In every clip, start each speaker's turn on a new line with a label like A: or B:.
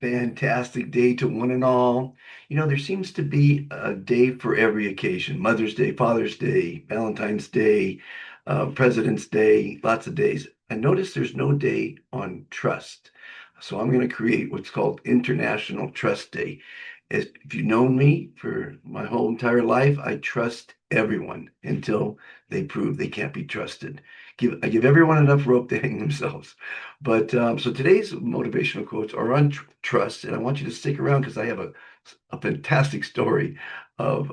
A: Fantastic day to one and all. There seems to be a day for every occasion. Mother's Day, Father's Day, Valentine's Day, President's Day, lots of days. I notice there's no day on trust. So I'm going to create what's called International Trust Day. If you've known me for my whole entire life, I trust everyone until they prove they can't be trusted. I give everyone enough rope to hang themselves. But so today's motivational quotes are on trust, and I want you to stick around because I have a fantastic story of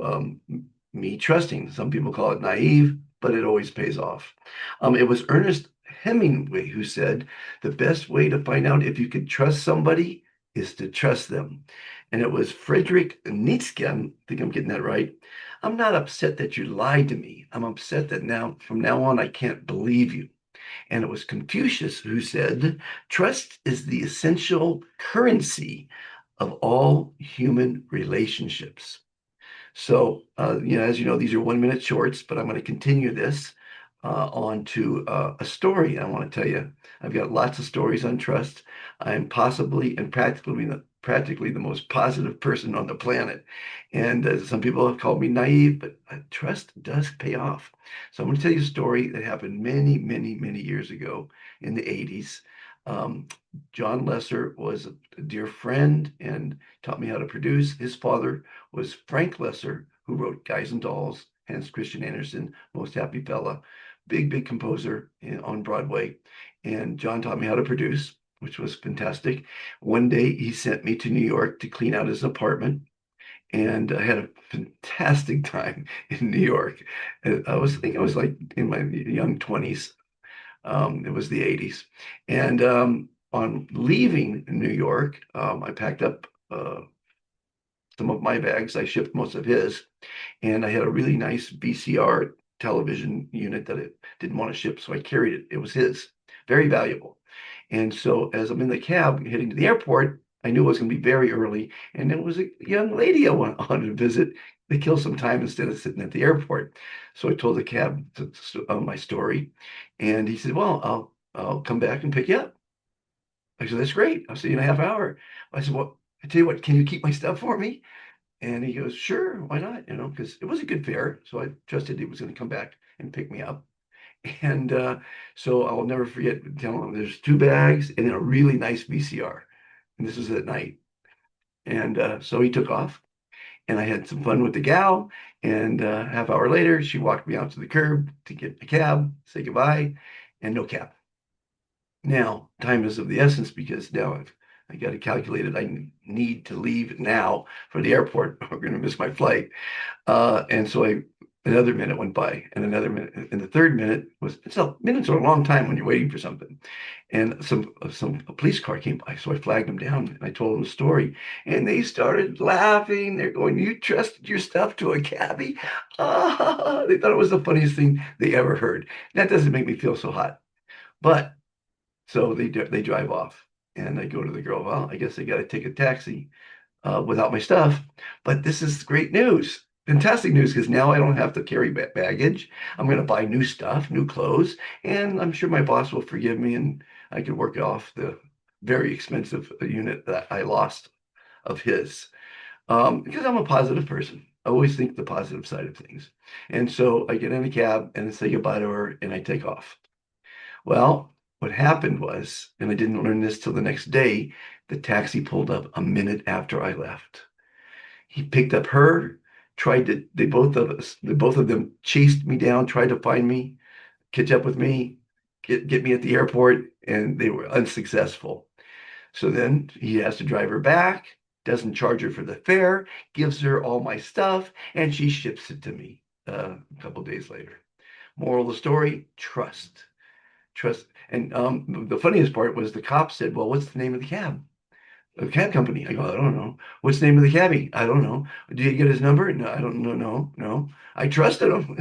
A: me trusting. Some people call it naive, but it always pays off. It was Ernest Hemingway who said, "The best way to find out if you can trust somebody is to trust them." And it was Friedrich Nietzsche, I think I'm getting that right. "I'm not upset that you lied to me. I'm upset that from now on, I can't believe you." And it was Confucius who said, "Trust is the essential currency of all human relationships." So, as you know, these are 1 minute shorts, but I'm going to continue this on to a story I want to tell you. I've got lots of stories on trust. I'm possibly and practically the most positive person on the planet. And some people have called me naive, but trust does pay off. So I'm going to tell you a story that happened many, many, many years ago in the 80s. Um, John Lesser was a dear friend and taught me how to produce. His father was Frank Lesser, who wrote Guys and Dolls, Hans Christian Andersen, Most Happy Fella, big, big composer on Broadway. And John taught me how to produce, which was fantastic. One day he sent me to New York to clean out his apartment. And I had a fantastic time in New York. I think I was like in my young 20s. It was the 80s. And on leaving New York, I packed up some of my bags. I shipped most of his. And I had a really nice VCR television unit that I didn't want to ship, so I carried it. It was his, very valuable. And so as I'm in the cab heading to the airport, I knew it was going to be very early, and there was a young lady I went on to visit to kill some time instead of sitting at the airport. So I told the cab my story, and he said, "Well, I'll come back and pick you up." I said, "That's great. I'll see you in a half hour." I said, "Well, I tell you what, can you keep my stuff for me?" And he goes, "Sure, why not?" Because it was a good fare. So I trusted he was going to come back and pick me up. And so I'll never forget telling him there's two bags and then a really nice VCR. And this was at night. And so he took off and I had some fun with the gal. And half hour later, she walked me out to the curb to get a cab, say goodbye, and no cab. Now, time is of the essence because I got to calculate it. I need to leave now for the airport. I'm going to miss my flight. And so another minute went by and another minute. And the third minute minutes are a long time when you're waiting for something. And a police car came by. So I flagged them down and I told them the story. And they started laughing. They're going, "You trusted your stuff to a cabbie?" Ah, they thought it was the funniest thing they ever heard. That doesn't make me feel so hot. But so they drive off. And I go to the girl, "Well, I guess I got to take a taxi without my stuff." But this is great news. Fantastic news because now I don't have to carry baggage. I'm going to buy new stuff, new clothes, and I'm sure my boss will forgive me and I can work off the very expensive unit that I lost of his. Because I'm a positive person. I always think the positive side of things. And so I get in a cab and say goodbye to her and I take off. Well, what happened was, and I didn't learn this till the next day, the taxi pulled up a minute after I left. He picked up her, they both of them chased me down, tried to find me, catch up with me, get me at the airport, and they were unsuccessful. So then he has to drive her back, doesn't charge her for the fare, gives her all my stuff, and she ships it to me a couple days later. Moral of the story, trust. Trust. And the funniest part was the cop said, "Well, what's the name of the cab?" "A cab company." I go, "I don't know." "What's the name of the cabbie?" "I don't know." "Did you get his number?" "No, I don't know. No, no. I trusted him."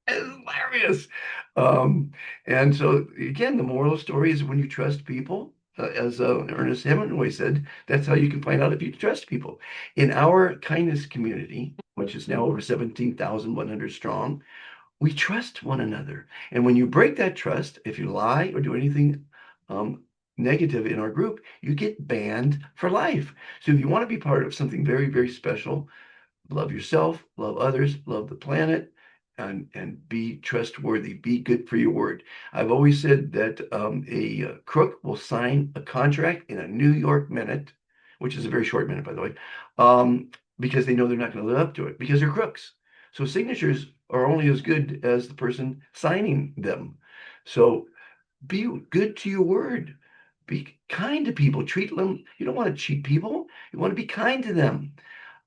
A: It's hilarious. Um, and so again, the moral of the story is when you trust people, as Ernest Hemingway said, that's how you can find out if you trust people. In our kindness community, which is now over 17,100 strong, we trust one another. And when you break that trust, if you lie or do anything negative in our group, you get banned for life. So if you want to be part of something very, very special, love yourself, love others, love the planet, and be trustworthy. Be good for your word. I've always said that a crook will sign a contract in a New York minute, which is a very short minute, by the way, um, because they know they're not going to live up to it because they're crooks. So signatures are only as good as the person signing them. So be good to your word. Be kind to people. Treat them. You don't want to cheat people. You want to be kind to them.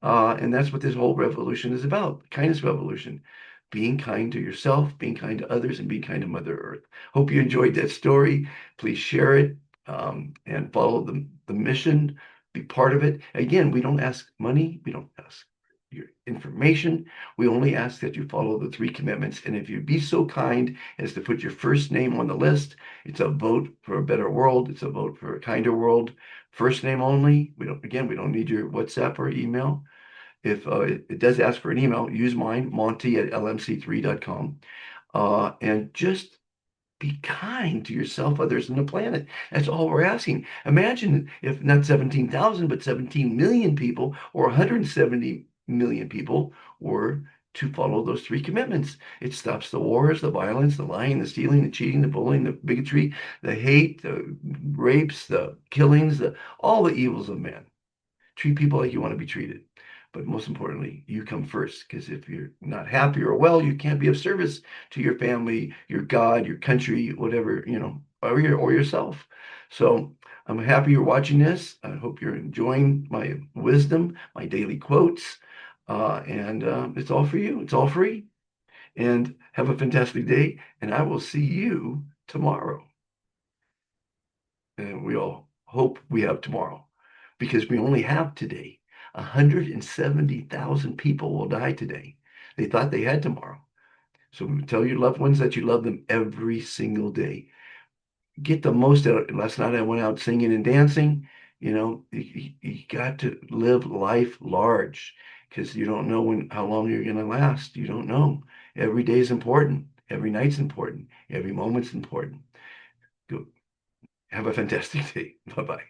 A: And that's what this whole revolution is about. Kindness revolution. Being kind to yourself, being kind to others, and being kind to Mother Earth. Hope you enjoyed that story. Please share it and follow the mission. Be part of it. Again, we don't ask money. We don't ask your information. We only ask that you follow the three commitments. And if you be so kind as to put your first name on the list, it's a vote for a better world. It's a vote for a kinder world. First name only. We don't need your WhatsApp or email. If it does ask for an email, use mine, monty@lmc3.com. And just be kind to yourself, others, and the planet. That's all we're asking. Imagine if not 17,000, but 17 million people or 170 million people were to follow those three commitments. It stops the wars, the violence, the lying, the stealing, the cheating, the bullying, the bigotry, the hate, the rapes, the killings, all the evils of man. Treat people like you want to be treated. But most importantly, you come first, because if you're not happy or well, you can't be of service to your family, your God, your country, whatever, or yourself. So I'm happy you're watching this. I hope you're enjoying my wisdom, my daily quotes. And it's all for you. It's all free. And have a fantastic day. And I will see you tomorrow. And we all hope we have tomorrow because we only have today. 170,000 people will die today. They thought they had tomorrow. So tell your loved ones that you love them every single day. Get the most out of it. Last night I went out singing and dancing. You got to live life large because you don't know how long you're going to last. You don't know. Every day is important. Every night's important. Every moment's important. Go have a fantastic day. Bye bye.